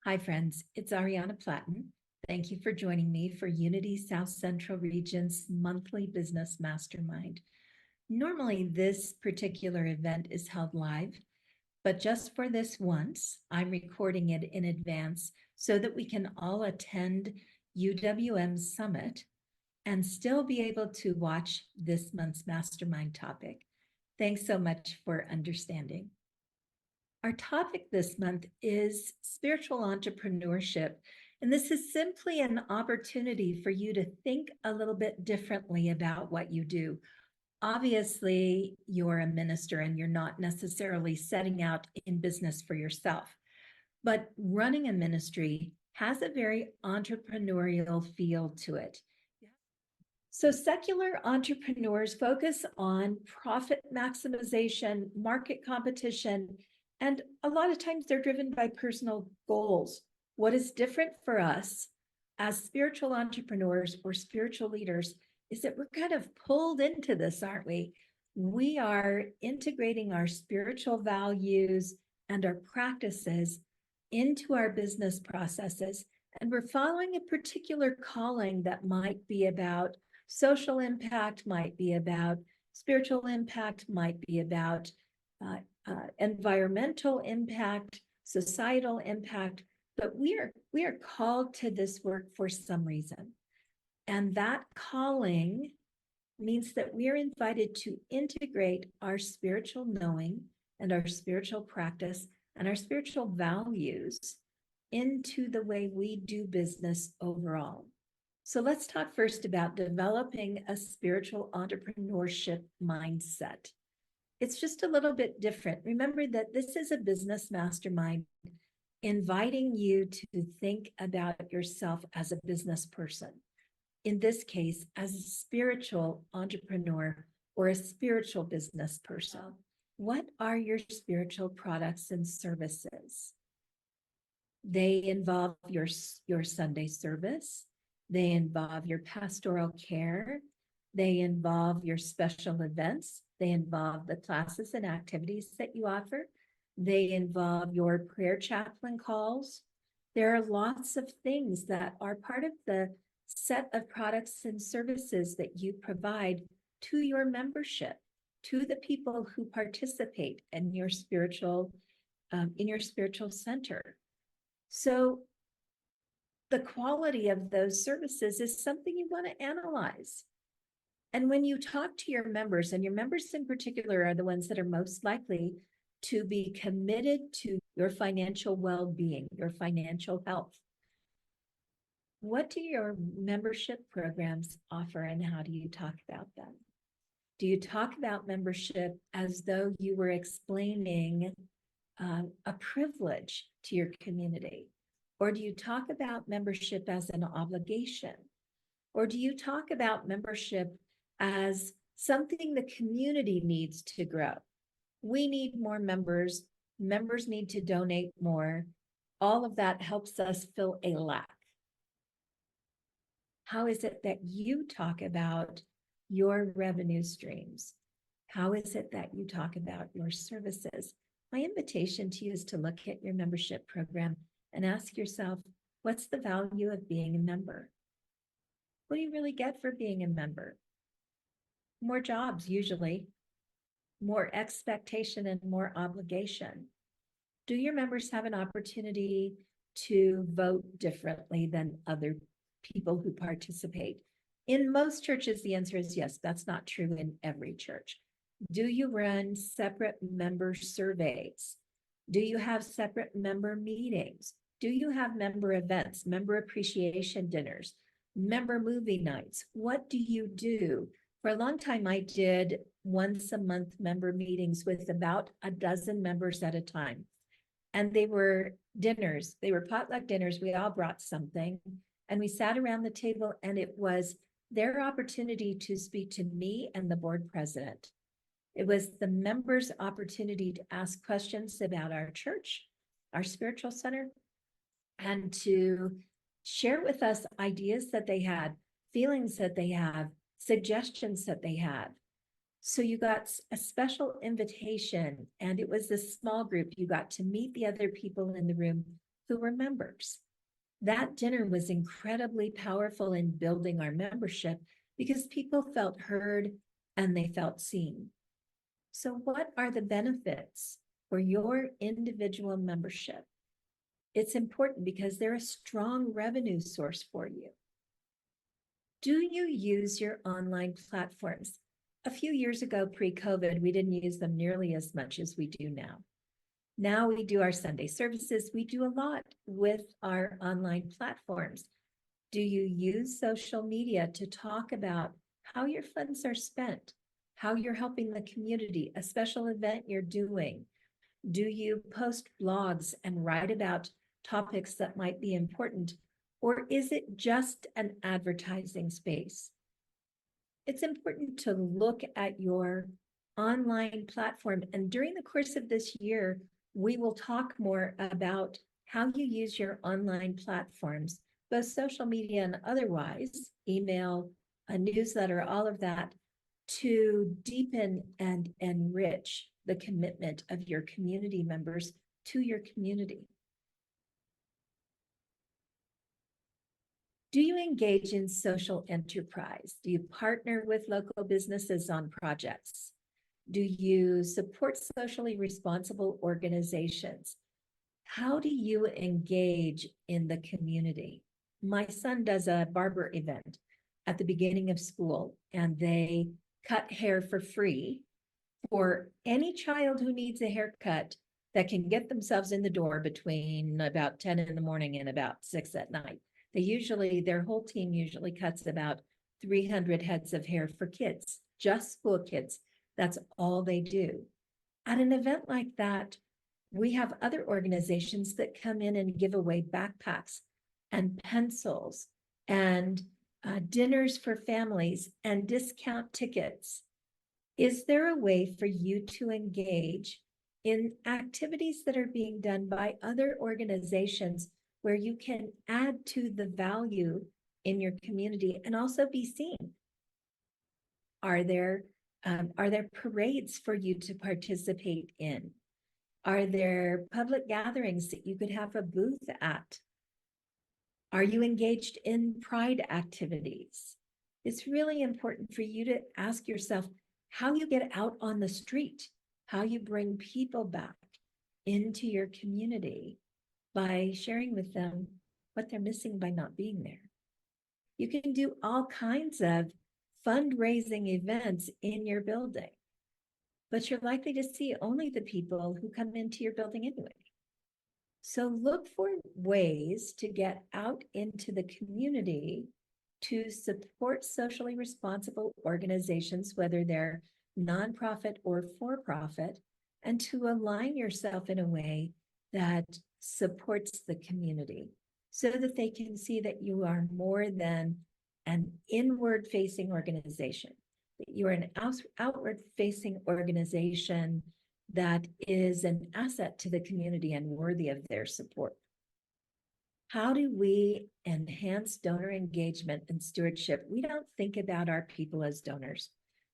Hi, friends. It's Ariana Platten. Thank you for joining me for Unity South Central Region's monthly business mastermind. Normally, this particular event is held live, but just for this once, I'm recording it in advance so that we can all attend UWM's summit and still be able to watch this month's mastermind topic. Thanks so much for understanding. Our topic this month is spiritual entrepreneurship, and this is simply an opportunity for you to think a little bit differently about what you do. Obviously, you're a minister and you're not necessarily setting out in business for yourself, but running a ministry has a very entrepreneurial feel to it. So secular entrepreneurs focus on profit maximization, market competition, and a lot of times they're driven by personal goals. What is different for us as spiritual entrepreneurs or spiritual leaders is that we're kind of pulled into this, aren't we? We are integrating our spiritual values and our practices into our business processes, and we're following a particular calling that might be about social impact, might be about spiritual impact, might be about environmental impact, societal impact, but we are called to this work for some reason. And that calling means that we are invited to integrate our spiritual knowing and our spiritual practice and our spiritual values into the way we do business overall. So let's talk first about developing a spiritual entrepreneurship mindset. It's just a little bit different. Remember that this is a business mastermind inviting you to think about yourself as a business person. In this case, as a spiritual entrepreneur or a spiritual business person. What are your spiritual products and services? They involve your Sunday service. They involve your pastoral care. They involve your special events. They involve the classes and activities that you offer. They involve your prayer chaplain calls. There are lots of things that are part of the set of products and services that you provide to your membership, to the people who participate in your spiritual center. So the quality of those services is something you want to analyze. And when you talk to your members, and your members in particular are the ones that are most likely to be committed to your financial well-being, your financial health, what do your membership programs offer and how do you talk about them? Do you talk about membership as though you were explaining a privilege to your community? Or do you talk about membership as an obligation? Or do you talk about membership as something the community needs to grow? We need more members. Members need to donate more. All of that helps us fill a lack. How is it that you talk about your revenue streams? How is it that you talk about your services? My invitation to you is to look at your membership program and ask yourself, what's the value of being a member? What do you really get for being a member? More jobs, usually, more expectation and more obligation. Do your members have an opportunity to vote differently than other people who participate? In most churches, the answer is yes. That's not true in every church. Do you run separate member surveys? Do you have separate member meetings? Do you have member events, member appreciation dinners, member movie nights? What do you do? For a long time, I did once a month member meetings with about a dozen members at a time. And they were dinners. They were potluck dinners. We all brought something. And we sat around the table, and it was their opportunity to speak to me and the board president. It was the members' opportunity to ask questions about our church, our spiritual center, and to share with us ideas that they had, feelings that they have, suggestions that they had. So you got a special invitation, and it was this small group. You got to meet the other people in the room who were members. That dinner was incredibly powerful in building our membership because people felt heard and they felt seen. So, what are the benefits for your individual membership? It's important because they're a strong revenue source for you. Do you use your online platforms? A few years ago, pre-COVID, we didn't use them nearly as much as we do now. Now we do our Sunday services. We do a lot with our online platforms. Do you use social media to talk about how your funds are spent, how you're helping the community, a special event you're doing? Do you post blogs and write about topics that might be important? Or is it just an advertising space? It's important to look at your online platform. And during the course of this year, we will talk more about how you use your online platforms, both social media and otherwise, email, a newsletter, all of that, to deepen and enrich the commitment of your community members to your community. Do you engage in social enterprise? Do you partner with local businesses on projects? Do you support socially responsible organizations? How do you engage in the community? My son does a barber event at the beginning of school, and they cut hair for free for any child who needs a haircut that can get themselves in the door between about 10 in the morning and about 6 at night. Their whole team usually cuts about 300 heads of hair for kids, just school kids. That's all they do. At an event like that, we have other organizations that come in and give away backpacks and pencils and dinners for families and discount tickets. Is there a way for you to engage in activities that are being done by other organizations where you can add to the value in your community and also be seen? Are there parades for you to participate in? Are there public gatherings that you could have a booth at? Are you engaged in pride activities? It's really important for you to ask yourself how you get out on the street, how you bring people back into your community by sharing with them what they're missing by not being there. You can do all kinds of fundraising events in your building, but you're likely to see only the people who come into your building anyway. So look for ways to get out into the community to support socially responsible organizations, whether they're nonprofit or for-profit, and to align yourself in a way that supports the community so that they can see that you are more than an inward-facing organization, that you are an outward-facing organization that is an asset to the community and worthy of their support. How do we enhance donor engagement and stewardship? We don't think about our people as donors.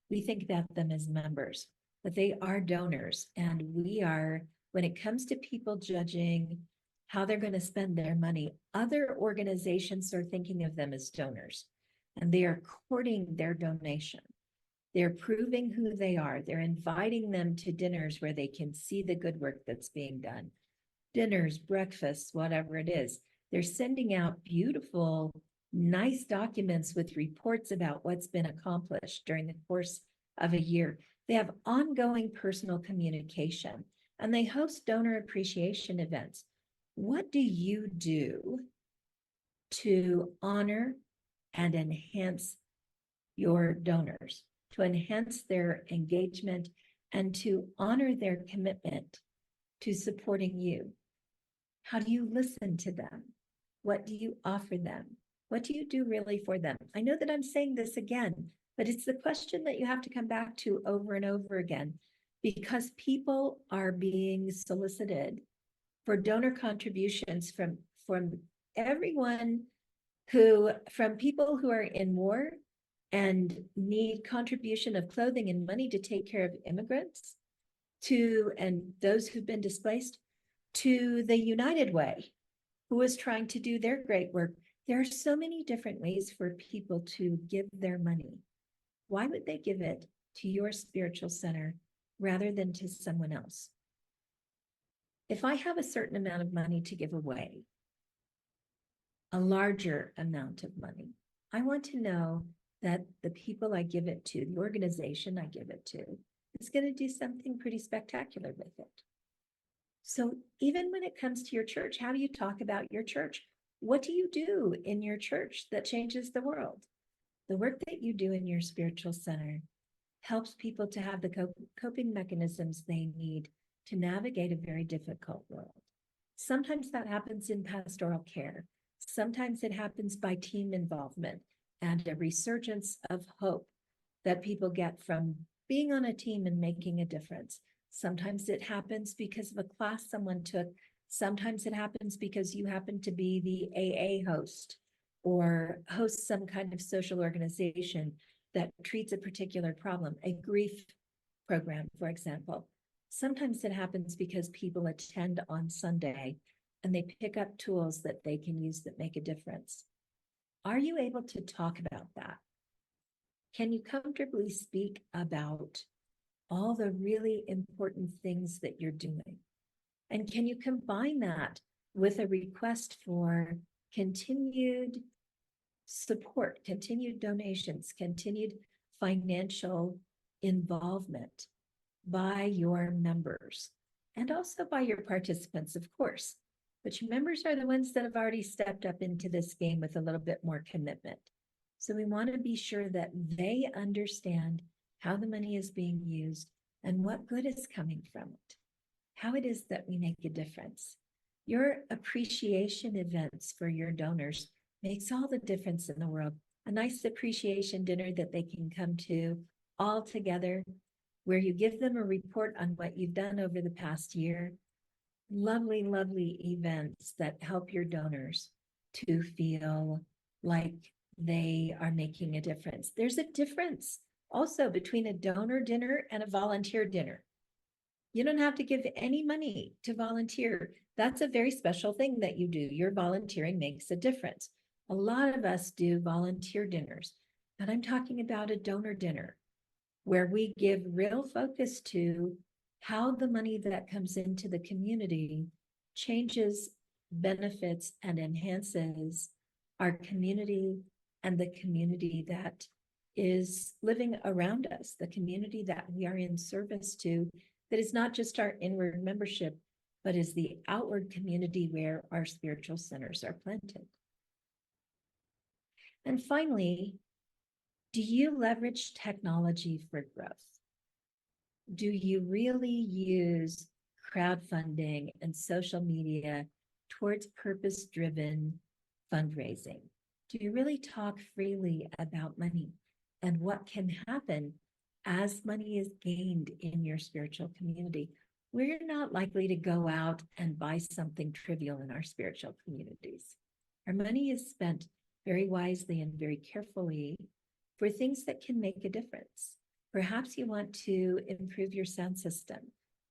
We think about them as members, but they are donors. And we are, when it comes to people judging how they're going to spend their money, other organizations are thinking of them as donors, and they are courting their donation. They're proving who they are. They're inviting them to dinners where they can see the good work that's being done. Dinners, breakfasts, whatever it is. They're sending out beautiful, nice documents with reports about what's been accomplished during the course of a year. They have ongoing personal communication, and they host donor appreciation events. What do you do to honor and enhance your donors, to enhance their engagement and to honor their commitment to supporting you? How do you listen to them? What do you offer them? What do you do really for them? I know that I'm saying this again, but it's the question that you have to come back to over and over again, because people are being solicited for donor contributions from everyone from people who are in war and need contribution of clothing and money to take care of immigrants, and those who've been displaced, to the United Way, who is trying to do their great work. There are so many different ways for people to give their money. Why would they give it to your spiritual center rather than to someone else? If I have a certain amount of money to give away, a larger amount of money, I want to know that the people I give it to, the organization I give it to, is going to do something pretty spectacular with it. So even when it comes to your church, how do you talk about your church? What do you do in your church that changes the world? The work that you do in your spiritual center helps people to have the coping mechanisms they need to navigate a very difficult world. Sometimes that happens in pastoral care. Sometimes it happens by team involvement and a resurgence of hope that people get from being on a team and making a difference. Sometimes it happens because of a class someone took. Sometimes it happens because you happen to be the AA host or host some kind of social organization that treats a particular problem, a grief program, for example. Sometimes it happens because people attend on Sunday and they pick up tools that they can use that make a difference. Are you able to talk about that? Can you comfortably speak about all the really important things that you're doing? And can you combine that with a request for continued support, continued donations, continued financial involvement by your members and also by your participants, of course. But your members are the ones that have already stepped up into this game with a little bit more commitment. So we want to be sure that they understand how the money is being used and what good is coming from it, how it is that we make a difference. Your appreciation events for your donors makes all the difference in the world. A nice appreciation dinner that they can come to all together, where you give them a report on what you've done over the past year. Lovely, lovely events that help your donors to feel like they are making a difference. There's a difference also between a donor dinner and a volunteer dinner. You don't have to give any money to volunteer. That's a very special thing that you do. Your volunteering makes a difference. A lot of us do volunteer dinners, but I'm talking about a donor dinner where we give real focus to how the money that comes into the community changes, benefits, and enhances our community and the community that is living around us, the community that we are in service to, that is not just our inward membership, but is the outward community where our spiritual centers are planted. And finally, do you leverage technology for growth? Do you really use crowdfunding and social media towards purpose-driven fundraising? Do you really talk freely about money and what can happen as money is gained in your spiritual community? We're not likely to go out and buy something trivial in our spiritual communities. Our money is spent very wisely and very carefully for things that can make a difference. Perhaps you want to improve your sound system.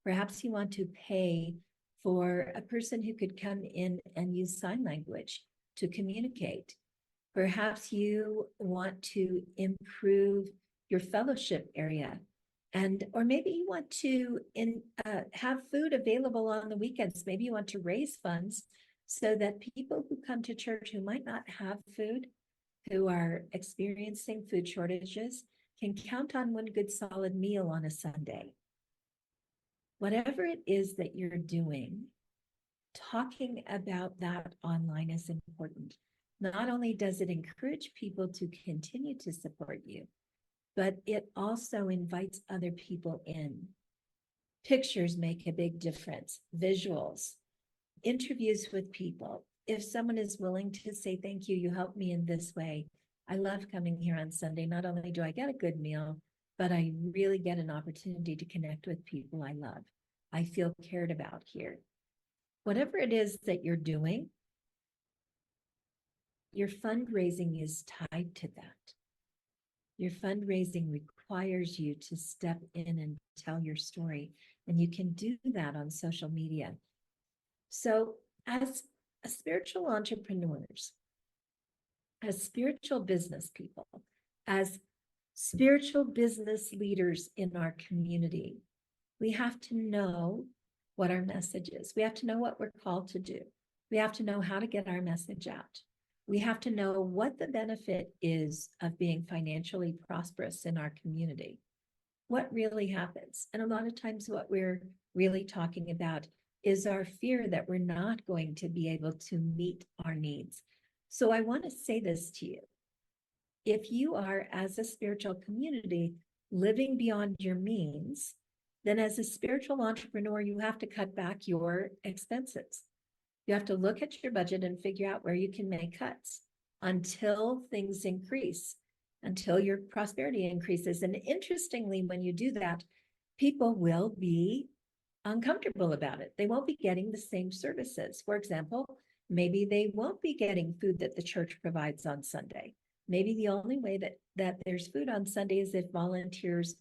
Perhaps you want to pay for a person who could come in and use sign language to communicate. Perhaps you want to improve your fellowship area. Or maybe you want to have food available on the weekends. Maybe you want to raise funds so that people who come to church who might not have food, who are experiencing food shortages, can count on one good solid meal on a Sunday. Whatever it is that you're doing, talking about that online is important. Not only does it encourage people to continue to support you, but it also invites other people in. Pictures make a big difference, visuals, interviews with people. If someone is willing to say, thank you, you helped me in this way. I love coming here on Sunday. Not only do I get a good meal, but I really get an opportunity to connect with people I love. I feel cared about here. Whatever it is that you're doing, your fundraising is tied to that. Your fundraising requires you to step in and tell your story, and you can do that on social media. So as As spiritual entrepreneurs, as spiritual business people, as spiritual business leaders in our community, we have to know what our message is. We have to know what we're called to do. We have to know how to get our message out. We have to know what the benefit is of being financially prosperous in our community. What really happens? And a lot of times, what we're really talking about is our fear that we're not going to be able to meet our needs. So, I want to say this to you. If you are, as a spiritual community, living beyond your means, then as a spiritual entrepreneur, you have to cut back your expenses. You have to look at your budget and figure out where you can make cuts until things increase, until your prosperity increases. And interestingly, when you do that, people will be uncomfortable about it. They won't be getting the same services. For example, maybe they won't be getting food that the church provides on Sunday. Maybe the only way that there's food on Sunday is if volunteers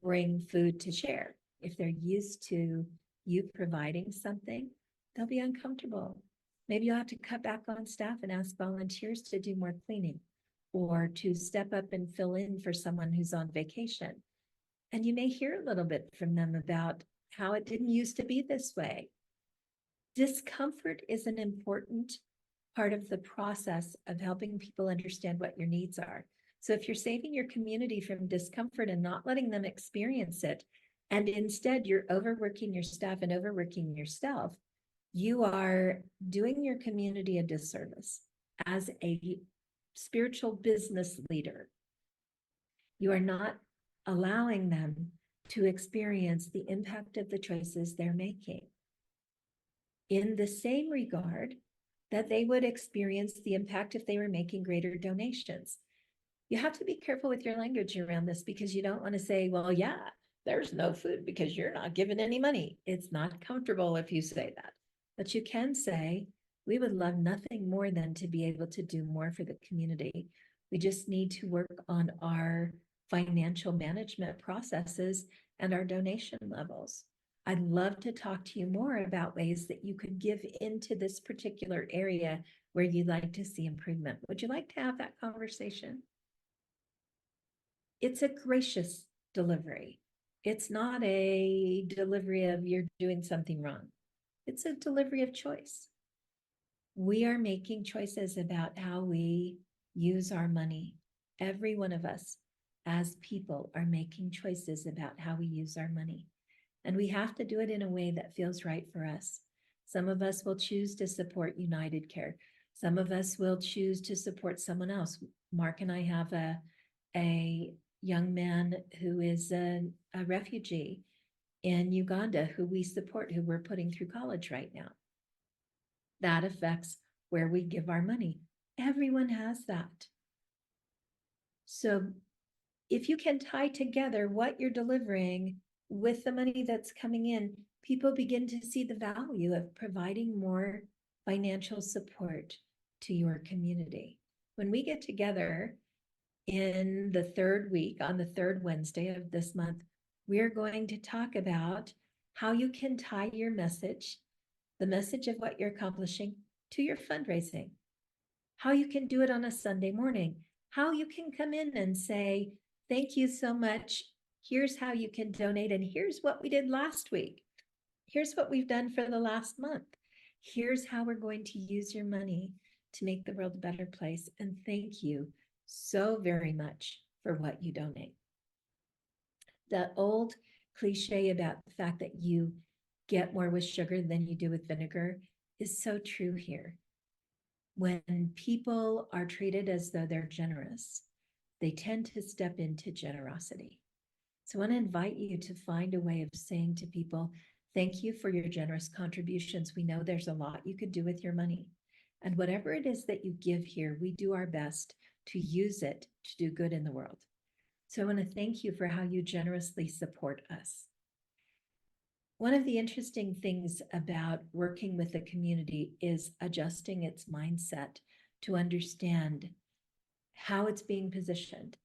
bring food to share. If they're used to you providing something, they'll be uncomfortable. Maybe you'll have to cut back on staff and ask volunteers to do more cleaning or to step up and fill in for someone who's on vacation. And you may hear a little bit from them about how it didn't used to be this way. Discomfort is an important part of the process of helping people understand what your needs are. So if you're saving your community from discomfort and not letting them experience it, and instead you're overworking your staff and overworking yourself, you are doing your community a disservice. As a spiritual business leader, you are not allowing them to experience the impact of the choices they're making in the same regard that they would experience the impact if they were making greater donations. You have to be careful with your language around this, because you don't want to say, well, yeah, there's no food because you're not giving any money. It's not comfortable if you say that. But you can say, we would love nothing more than to be able to do more for the community. We just need to work on our financial management processes and our donation levels. I'd love to talk to you more about ways that you could give into this particular area where you'd like to see improvement. Would you like to have that conversation? It's a gracious delivery. It's not a delivery of you're doing something wrong. It's a delivery of choice. We are making choices about how we use our money. Every one of us as people are making choices about how we use our money. And we have to do it in a way that feels right for us. Some of us will choose to support United Care. Some of us will choose to support someone else. Mark and I have a young man who is a refugee in Uganda who we support, who we're putting through college right now. That affects where we give our money. Everyone has that. So if you can tie together what you're delivering with the money that's coming in, people begin to see the value of providing more financial support to your community. When we get together in the third week, on the third Wednesday of this month, we're going to talk about how you can tie your message, the message of what you're accomplishing, to your fundraising. How you can do it on a Sunday morning. How you can come in and say, thank you so much. Here's how you can donate. And here's what we did last week. Here's what we've done for the last month. Here's how we're going to use your money to make the world a better place. And thank you so very much for what you donate. The old cliche about the fact that you get more with sugar than you do with vinegar is so true here. When people are treated as though they're generous, they tend to step into generosity. So I want to invite you to find a way of saying to people, thank you for your generous contributions. We know there's a lot you could do with your money. And whatever it is that you give here, we do our best to use it to do good in the world. So I want to thank you for how you generously support us. One of the interesting things about working with the community is adjusting its mindset to understand how it's being positioned.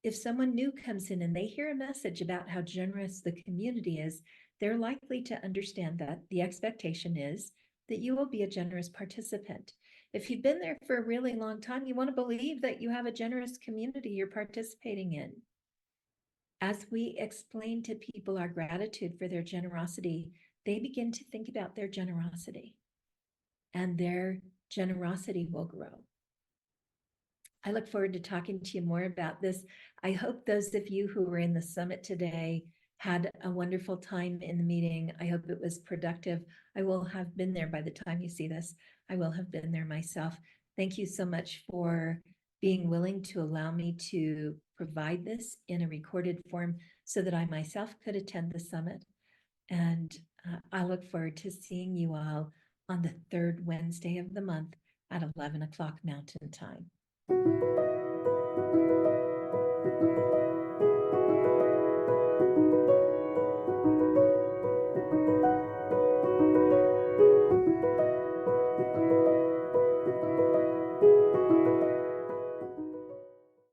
If someone new comes in and they hear a message about how generous the community is, they're likely to understand that the expectation is that you will be a generous participant. If you've been there for a really long time, you want to believe that you have a generous community you're participating in. As we explain to people our gratitude for their generosity, they begin to think about their generosity, and their generosity will grow. I look forward to talking to you more about this. I hope those of you who were in the summit today had a wonderful time in the meeting. I hope it was productive. I will have been there by the time you see this. I will have been there myself. Thank you so much for being willing to allow me to provide this in a recorded form so that I myself could attend the summit. And I look forward to seeing you all on the third Wednesday of the month at 11 o'clock Mountain Time.